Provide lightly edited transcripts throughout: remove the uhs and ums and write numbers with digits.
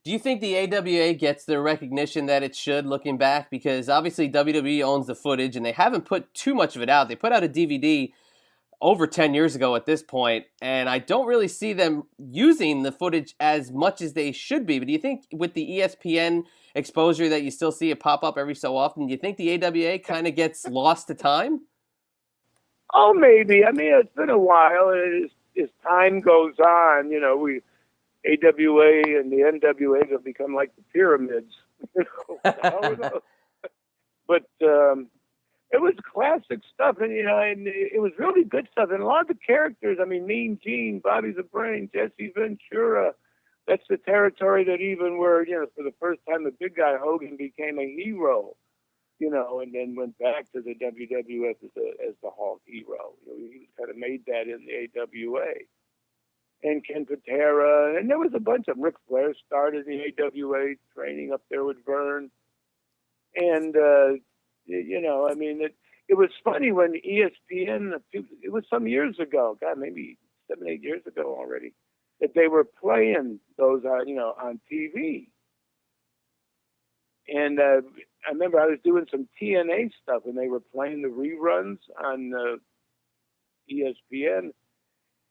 Do you think the AWA gets the recognition that it should, looking back? Because obviously WWE owns the footage, and they haven't put too much of it out. They put out a DVD over 10 years ago at this point, and I don't really see them using the footage as much as they should be. But do you think with the ESPN exposure that you still see it pop up every so often, do you think the AWA kind of gets lost to time? Oh, maybe. I mean, it's been a while. As time goes on, AWA and the NWA have become like the pyramids. But it was classic stuff, and and it was really good stuff. And a lot of the characters, I mean, Mean Gene, Bobby the Brain, Jesse Ventura. That's the territory that even where for the first time the big guy Hogan became a hero. And then went back to the WWF as the Hulk hero. He was kind of made that in the AWA. And Ken Patera, and there was a bunch of Ric Flair started the AWA training up there with Vern. And, I mean, it was funny when ESPN, it was some years ago, God, maybe 7-8 years ago already, that they were playing those, on TV. And I remember I was doing some TNA stuff, and they were playing the reruns on ESPN.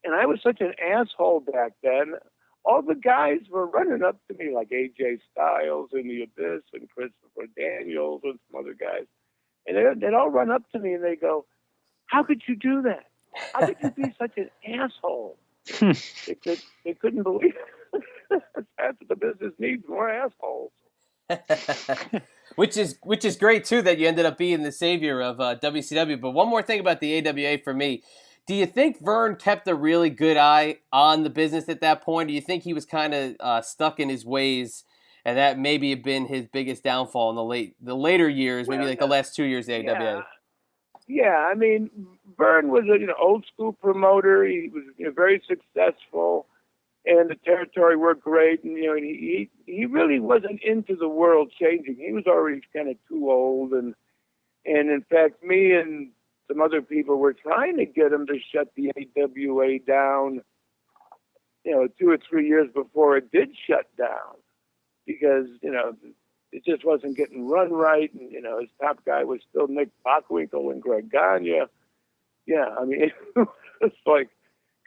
And I was such an asshole back then. All the guys were running up to me, like AJ Styles and The Abyss and Christopher Daniels and some other guys. And they'd all run up to me and they go, "How could you do that? How could you be such an asshole?" They couldn't believe it. That's what the business needs, more assholes. Which is great too that you ended up being the savior of WCW. But one more thing about the AWA for me. Do you think Vern kept a really good eye on the business at that point? Do you think he was kind of stuck in his ways, and that maybe had been his biggest downfall in the later years, maybe like the last 2 years of the AWA? Yeah, I mean, Vern was an old school promoter. He was very successful, and the territory worked great. And he really wasn't into the world changing. He was already kind of too old, and in fact, me and some other people were trying to get him to shut the AWA down, 2 or 3 years before it did shut down, because, it just wasn't getting run right. And, his top guy was still Nick Bockwinkel and Greg Gagne. Yeah, I mean, it's like,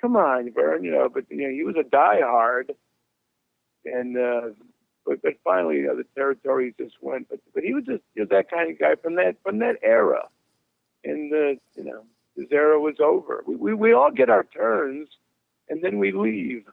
come on, Vern, but, he was a diehard. And, but finally, the territories just went. But he was just that kind of guy from that era. And, his era was over. We all get our turns, and then we leave.